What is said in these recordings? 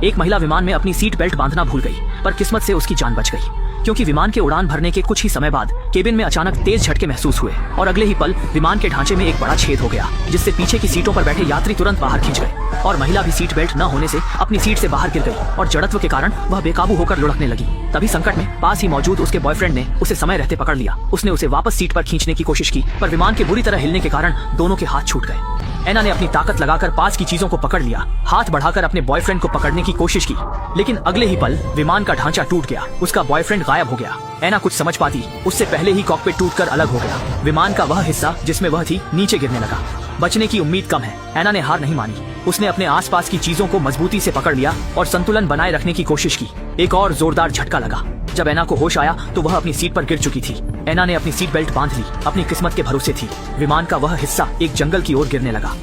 एक महिला विमान में अपनी सीट बेल्ट बांधना भूल गई, पर किस्मत से उसकी जान बच गई, क्योंकि विमान के उड़ान भरने के कुछ ही समय बाद केबिन में अचानक तेज झटके महसूस हुए और अगले ही पल विमान के ढांचे में एक बड़ा छेद हो गया, जिससे पीछे की सीटों पर बैठे यात्री तुरंत बाहर खींच गए और महिला भी सीट बेल्ट न होने से अपनी सीट से बाहर गिर गई और जड़त्व के कारण वह बेकाबू होकर लुढ़कने लगी। तभी संकट में पास ही मौजूद उसके बॉयफ्रेंड ने उसे समय रहते पकड़ लिया। उसने उसे वापस सीट पर खींचने की कोशिश की, पर विमान के बुरी तरह हिलने के कारण दोनों के हाथ छूट गए। एना ने अपनी ताकत लगाकर पास की चीजों को पकड़ लिया, हाथ बढ़ाकर अपने बॉयफ्रेंड को पकड़ने की कोशिश की, लेकिन अगले ही पल विमान का ढांचा टूट गया, उसका बॉयफ्रेंड गायब हो गया। एना कुछ समझ पाती उससे पहले ही कॉकपिट टूटकर अलग हो गया। विमान का वह हिस्सा जिसमें वह थी नीचे गिरने लगा। बचने की उम्मीद कम है। एना ने हार नहीं मानी। उसने अपने आसपास की चीजों को मजबूती से पकड़ लिया और संतुलन बनाए रखने की कोशिश की। एक और जोरदार झटका लगा। जब एना को होश आया तो वह अपनी सीट पर गिर चुकी थी। एना ने अपनी सीट बेल्ट बांध ली, अपनी किस्मत के भरोसे थी। विमान का वह हिस्सा एक जंगल की ओर गिरने लगा।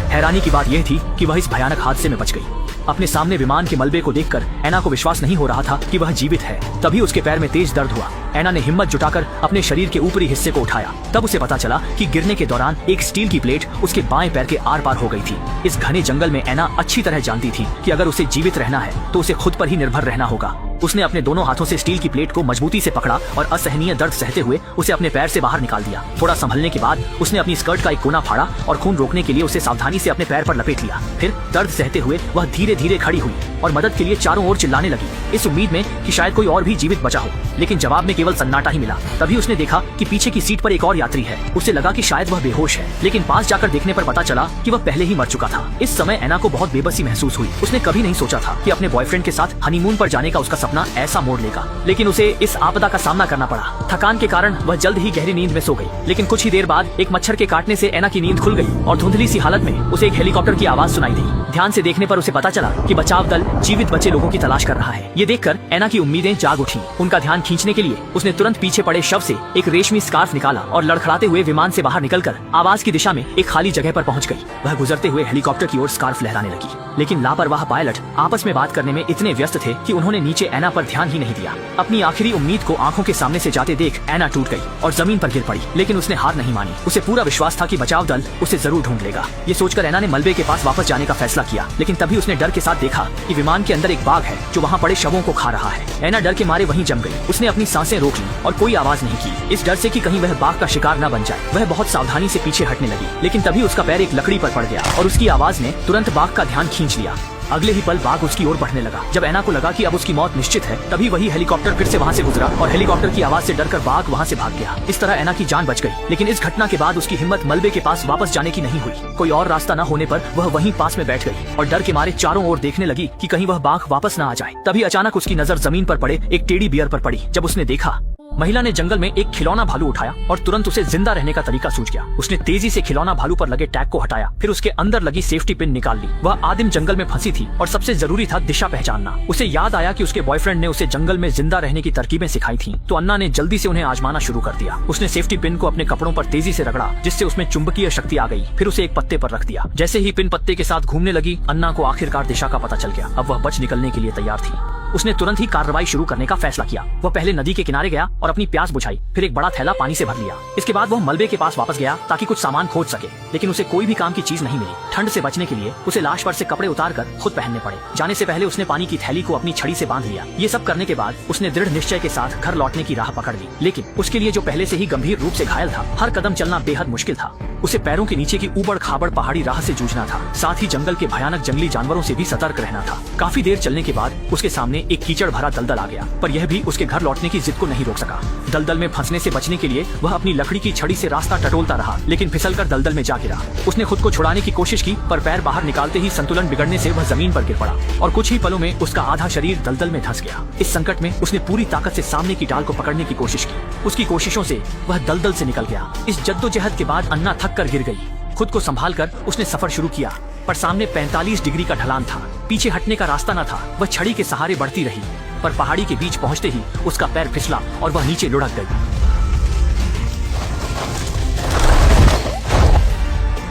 हैरानी की बात यह थी कि वह इस भयानक हादसे में बच गई। अपने सामने विमान के मलबे को देखकर एना को विश्वास नहीं हो रहा था कि वह जीवित है। तभी उसके पैर में तेज दर्द हुआ। एना ने हिम्मत जुटाकर अपने शरीर के ऊपरी हिस्से को उठाया। तब उसे पता चला कि गिरने के दौरान एक स्टील की प्लेट उसके बाएं पैर के आर पार हो गई थी। इस घने जंगल में एना अच्छी तरह जानती थी कि अगर उसे जीवित रहना है तो उसे खुद पर ही निर्भर रहना होगा। उसने अपने दोनों हाथों से स्टील की प्लेट को मजबूती से पकड़ा और असहनीय दर्द सहते हुए उसे अपने पैर से बाहर निकाल दिया। थोड़ा संभलने के बाद उसने अपनी स्कर्ट का एक कोना फाड़ा और खून रोकने के लिए उसे सावधानी से अपने पैर पर लपेट लिया। फिर दर्द सहते हुए वह धीरे धीरे खड़ी हुई और मदद के लिए चारों ओर चिल्लाने लगी, इस उम्मीद में कि शायद कोई और भी जीवित बचा हो, लेकिन जवाब में केवल सन्नाटा ही मिला। तभी उसने देखा कि पीछे की सीट पर एक और यात्री है। उसे लगा कि शायद वह बेहोश है, लेकिन पास जाकर देखने पर पता चला कि वह पहले ही मर चुका था। इस समय एना को बहुत बेबसी महसूस हुई। उसने कभी नहीं सोचा था कि अपने बॉयफ्रेंड के साथ हनीमून पर जाने का उसका सपना ऐसा मोड़ लेगा, लेकिन उसे इस आपदा का सामना करना पड़ा। थकान के कारण वह जल्द ही गहरी नींद में सो गई, लेकिन कुछ ही देर बाद एक मच्छर के काटने से एना की नींद खुल गई और धुंधली सी हालत में उसे एक हेलीकॉप्टर की आवाज सुनाई दी। ध्यान से देखने पर उसे पता चला कि बचाव दल जीवित बचे लोगों की तलाश कर रहा है। ये देखकर एना की उम्मीदें जाग उठी। उनका ध्यान खींचने के लिए उसने तुरंत पीछे पड़े शव से एक रेशमी स्कार्फ निकाला और लड़खड़ाते हुए विमान से बाहर निकलकर आवाज की दिशा में एक खाली जगह पर पहुंच गई। वह गुजरते हुए हेलीकॉप्टर की ओर स्कार्फ लहराने लगी, लेकिन लापरवाह पायलट आपस में बात करने में इतने व्यस्त थे कि उन्होंने नीचे एना पर ध्यान ही नहीं दिया। अपनी आखिरी उम्मीद को आंखों के सामने से जाते देख एना टूट गई और जमीन पर गिर पड़ी, लेकिन उसने हार नहीं मानी। उसे पूरा विश्वास था कि बचाव दल उसे जरूर ढूंढ लेगा। ये सोचकर एना ने मलबे के पास वापस जाने का फैसला किया, लेकिन तभी उसने डर के साथ देखा कि विमान के अंदर एक बाघ है जो वहाँ पड़े शवों को खा रहा है। एना डर के मारे वहीं जम गई। उसने अपनी सांसें रोक ली और कोई आवाज नहीं की, इस डर से कि कहीं वह बाघ का शिकार न बन जाए। वह बहुत सावधानी से पीछे हटने लगी, लेकिन तभी उसका पैर एक लकड़ी पर पड़ गया और उसकी आवाज ने तुरंत बाघ का ध्यान खींच लिया। अगले ही पल बाघ उसकी ओर बढ़ने लगा। जब एना को लगा कि अब उसकी मौत निश्चित है, तभी वही हेलीकॉप्टर फिर से वहाँ से गुजरा और हेलीकॉप्टर की आवाज से डरकर बाघ वहाँ से भाग गया। इस तरह एना की जान बच गई, लेकिन इस घटना के बाद उसकी हिम्मत मलबे के पास वापस जाने की नहीं हुई। कोई और रास्ता न होने पर वह वहीं पास में बैठ गई और डर के मारे चारों ओर देखने लगी कि कहीं वह बाघ वापस न आ जाए। तभी अचानक उसकी नजर जमीन पर पड़े एक टेडी बियर पर पड़ी। जब उसने देखा, महिला ने जंगल में एक खिलौना भालू उठाया और तुरंत उसे जिंदा रहने का तरीका सूझ गया। उसने तेजी से खिलौना भालू पर लगे टैग को हटाया, फिर उसके अंदर लगी सेफ्टी पिन निकाल ली। वह आदिम जंगल में फंसी थी और सबसे जरूरी था दिशा पहचानना। उसे याद आया कि उसके बॉयफ्रेंड ने उसे जंगल में जिंदा रहने की तरकीबें सिखाई थी, तो अन्ना ने जल्दी से उन्हें आजमाना शुरू कर दिया। उसने सेफ्टी पिन को अपने कपड़ों पर तेजी से रगड़ा, जिससे उसमें चुंबकीय शक्ति आ गई। फिर उसे एक पत्ते पर रख दिया। जैसे ही पिन पत्ते के साथ घूमने लगी, अन्ना को आखिरकार दिशा का पता चल गया। अब वह बच निकलने के लिए तैयार थी। उसने तुरंत ही कार्रवाई शुरू करने का फैसला किया। वह पहले नदी के किनारे गया और अपनी प्यास बुझाई, फिर एक बड़ा थैला पानी से भर लिया। इसके बाद वह मलबे के पास वापस गया ताकि कुछ सामान खोज सके, लेकिन उसे कोई भी काम की चीज नहीं मिली। ठंड से बचने के लिए उसे लाश पर से कपड़े उतारकर खुद पहनने पड़े। जाने से पहले उसने पानी की थैली को अपनी छड़ी से बांध लिया। ये सब करने के बाद उसने दृढ़ निश्चय के साथ घर लौटने की राह पकड़ ली, लेकिन उसके लिए जो पहले से ही गंभीर रूप से घायल था, हर कदम चलना बेहद मुश्किल था। उसे पैरों के नीचे की ऊबड़ खाबड़ पहाड़ी राह से जूझना था, साथ ही जंगल के भयानक जंगली जानवरों से भी सतर्क रहना था। काफी देर चलने के बाद उसके सामने एक कीचड़ भरा दलदल आ गया, पर यह भी उसके घर लौटने की जिद को नहीं रोक सका। दलदल में फंसने से बचने के लिए वह अपनी लकड़ी की छड़ी से रास्ता टटोलता रहा, लेकिन फिसलकर दलदल में जा गिरा। उसने खुद को छुड़ाने की कोशिश की, पर पैर बाहर निकालते ही संतुलन बिगड़ने से वह जमीन पर गिर पड़ा और कुछ ही पलों में उसका आधा शरीर दलदल में धंस गया। इस संकट में उसने पूरी ताकत से सामने की डाल को पकड़ने की कोशिश की। उसकी कोशिशों से वह दलदल से निकल गया। इस जद्दोजहद के बाद अन्ना थक कर गिर गई। खुद को संभालकर उसने सफर शुरू किया, पर सामने 45 डिग्री का ढलान था। पीछे हटने का रास्ता न था। वह छड़ी के सहारे बढ़ती रही, पर पहाड़ी के बीच पहुंचते ही उसका पैर फिसला और वह नीचे लुढ़क गई।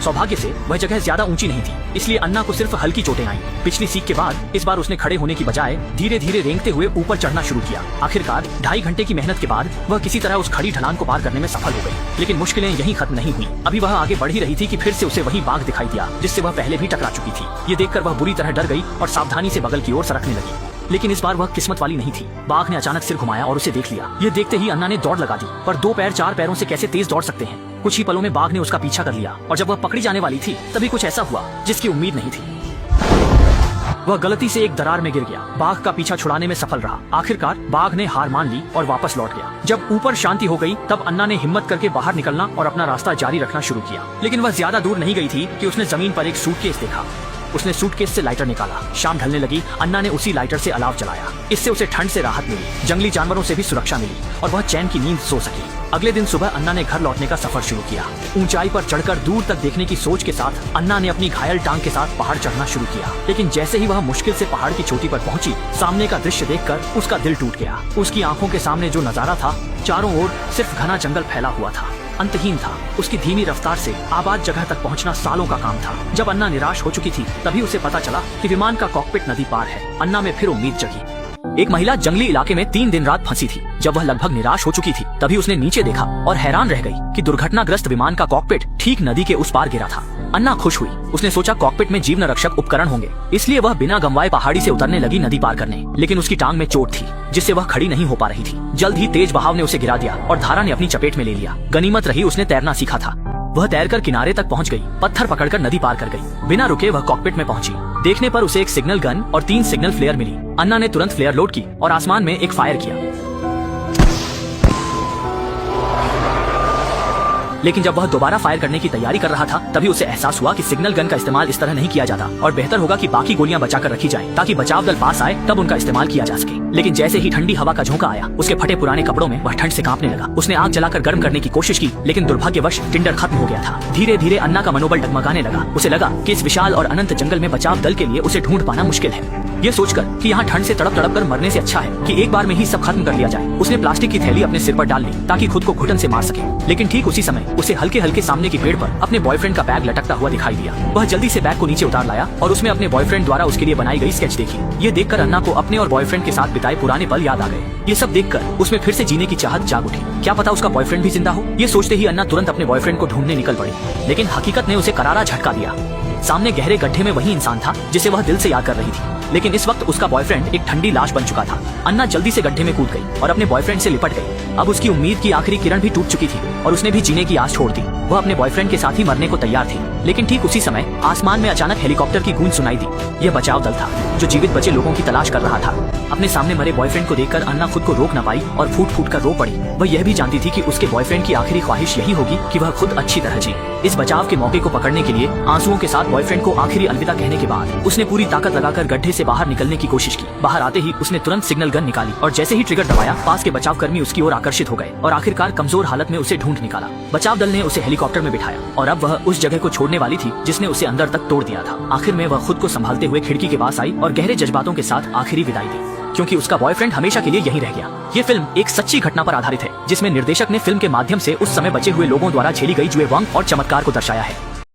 सौभाग्य से वह जगह ज्यादा ऊंची नहीं थी, इसलिए अन्ना को सिर्फ हल्की चोटें आईं। पिछली सीख के बाद इस बार उसने खड़े होने की बजाय धीरे धीरे रेंगते हुए ऊपर चढ़ना शुरू किया। आखिरकार 2.5 घंटे की मेहनत के बाद वह किसी तरह उस खड़ी ढलान को पार करने में सफल हो गई। लेकिन मुश्किलें यहीं खत्म नहीं हुई। अभी वह आगे बढ़ ही रही थी कि फिर से उसे वही बाघ दिखाई दिया जिससे वह पहले भी टकरा चुकी थी। ये देखकर वह बुरी तरह डर गई और सावधानी से बगल की ओर सरकने लगी। लेकिन इस बार वह किस्मत वाली नहीं थी। बाघ ने अचानक सिर घुमाया और उसे देख लिया। ये देखते ही अन्ना ने दौड़ लगा दी, पर 2 पैर 4 पैरों से कैसे तेज दौड़ सकते हैं। कुछ ही पलों में बाघ ने उसका पीछा कर लिया और जब वह पकड़ी जाने वाली थी तभी कुछ ऐसा हुआ जिसकी उम्मीद नहीं थी। वह गलती से एक दरार में गिर गया। बाघ का पीछा छुड़ाने में सफल रहा। आखिरकार बाघ ने हार मान ली और वापस लौट गया। जब ऊपर शांति हो गई तब अन्ना ने हिम्मत करके बाहर निकलना और अपना रास्ता जारी रखना शुरू किया। लेकिन वह ज्यादा दूर नहीं गई थी कि उसने जमीन पर एक सूटकेस देखा। उसने सूटकेस से लाइटर निकाला। शाम ढलने लगी। अन्ना ने उसी लाइटर से अलाव जलाया। इससे उसे ठंड से राहत मिली, जंगली जानवरों से भी सुरक्षा मिली और वह चैन की नींद सो सकी। अगले दिन सुबह अन्ना ने घर लौटने का सफर शुरू किया। ऊंचाई पर चढ़कर दूर तक देखने की सोच के साथ अन्ना ने अपनी घायल टांग के साथ पहाड़ चढ़ना शुरू किया। लेकिन जैसे ही वह मुश्किल से पहाड़ की चोटी पर पहुंची, सामने का दृश्य देखकर उसका दिल टूट गया। उसकी आंखों के सामने जो नजारा था, चारों ओर सिर्फ घना जंगल फैला हुआ था, अंतहीन था। उसकी धीमी रफ्तार से आबाद जगह तक पहुंचना सालों का काम था। जब अन्ना निराश हो चुकी थी तभी उसे पता चला कि विमान का कॉकपिट नदी पार है। अन्ना में फिर उम्मीद जगी। एक महिला जंगली इलाके में 3 दिन रात फंसी थी। जब वह लगभग निराश हो चुकी थी तभी उसने नीचे देखा और हैरान रह गई कि दुर्घटनाग्रस्त विमान का कॉकपिट ठीक नदी के उस पार गिरा था। अन्ना खुश हुई। उसने सोचा कॉकपिट में जीवन रक्षक उपकरण होंगे, इसलिए वह बिना गंवाए पहाड़ी से उतरने लगी नदी पार करने। लेकिन उसकी टांग में चोट थी जिससे वह खड़ी नहीं हो पा रही थी। जल्द ही तेज बहाव ने उसे गिरा दिया और धारा ने अपनी चपेट में ले लिया। गनीमत रही उसने तैरना सीखा था। वह तैरकर किनारे तक पहुंच गई। पत्थर पकड़कर नदी पार कर गई। बिना रुके वह कॉकपिट में पहुंची। देखने पर उसे एक सिग्नल गन और 3 सिग्नल फ्लेयर मिली। अन्ना ने तुरंत फ्लेयर लोड की और आसमान में एक फायर किया। लेकिन जब वह दोबारा फायर करने की तैयारी कर रहा था तभी उसे एहसास हुआ कि सिग्नल गन का इस्तेमाल इस तरह नहीं किया जाता और बेहतर होगा कि बाकी गोलियां बचाकर रखी जाएं ताकि बचाव दल पास आए तब उनका इस्तेमाल किया जा सके। लेकिन जैसे ही ठंडी हवा का झोंका आया, उसके फटे पुराने कपड़ों में वह ठंड से कांपने लगा। उसने आग जलाकर गर्म करने की कोशिश की, लेकिन दुर्भाग्यवश टिंडर खत्म हो गया था। धीरे धीरे अन्ना का मनोबल डगमगाने लगा। उसे लगा कि इस विशाल और अनंत जंगल में बचाव दल के लिए उसे ढूंढ पाना मुश्किल है। ये सोचकर कि यहाँ ठंड से तड़प तड़प कर मरने से अच्छा है कि एक बार में ही सब खत्म कर लिया जाए, उसने प्लास्टिक की थैली अपने सिर पर डाल ली ताकि खुद को घुटन से मार सके। लेकिन ठीक उसी समय उसे हल्के हल्के सामने की पेड़ पर अपने बॉयफ्रेंड का बैग लटकता हुआ दिखाई दिया। वह जल्दी से बैग को नीचे उतार लाया और उसमें अपने बॉयफ्रेंड द्वारा उसके लिए बनाई गई स्केच देखी। ये देखकर अन्ना को अपने और बॉयफ्रेंड के साथ बिताए पुराने पल याद आ गए। ये सब देखकर उसमें फिर से जीने की चाहत जाग उठी। क्या पता उसका बॉयफ्रेंड भी जिंदा हो। ये सोचते ही अन्ना तुरंत अपने बॉयफ्रेंड को ढूंढने निकल पड़ी। लेकिन हकीकत ने उसे करारा झटका दिया। सामने गहरे गड्ढे में वही इंसान था जिसे वह दिल से याद कर रही थी। लेकिन इस वक्त उसका बॉयफ्रेंड एक ठंडी लाश बन चुका था। अन्ना जल्दी से गड्ढे में कूद गई और अपने बॉयफ्रेंड से लिपट गई। अब उसकी उम्मीद की आखिरी किरण भी टूट चुकी थी और उसने भी जीने की आस छोड़ दी। वह अपने बॉयफ्रेंड के साथ ही मरने को तैयार थी। लेकिन ठीक उसी समय आसमान में अचानक हेलीकॉप्टर की गूंज सुनाई दी। यह बचाव दल था जो जीवित बचे लोगों की तलाश कर रहा था। अपने सामने मरे बॉयफ्रेंड को देखकर अन्ना खुद को रोक न पाई और फूट फूट कर रो पड़ी। वह यह भी जानती थी कि उसके बॉयफ्रेंड की आखिरी ख्वाहिश यही होगी कि वह खुद अच्छी तरह जी। इस बचाव के मौके को पकड़ने के लिए आंसुओं के साथ बॉयफ्रेंड को आखिरी अलविदा कहने के बाद उसने पूरी ताकत लगाकर गड्ढे से बाहर निकलने की कोशिश की। बाहर आते ही उसने तुरंत सिग्नल गन निकाली और जैसे ही ट्रिगर दबाया, पास के बचाव कर्मी उसकी ओर आकर्षित हो गए और आखिरकार कमजोर हालत में उसे ढूंढ निकाला। बचाव दल ने उसे हेलीकॉप्टर में बिठाया और अब वह उस जगह को छोड़ने वाली थी जिसने उसे अंदर तक तोड़ दिया था। आखिर में वह खुद को संभालते हुए खिड़की के पास आई और गहरे जज्बातों के साथ आखिरी विदाई दी, क्योंकि उसका बॉयफ्रेंड हमेशा के लिए यहीं रह गया। ये फिल्म एक सच्ची घटना पर आधारित है जिसमें निर्देशक ने फिल्म के माध्यम से उस समय बचे हुए लोगों द्वारा झेली गई जुएं और चमत्कार को दर्शाया है।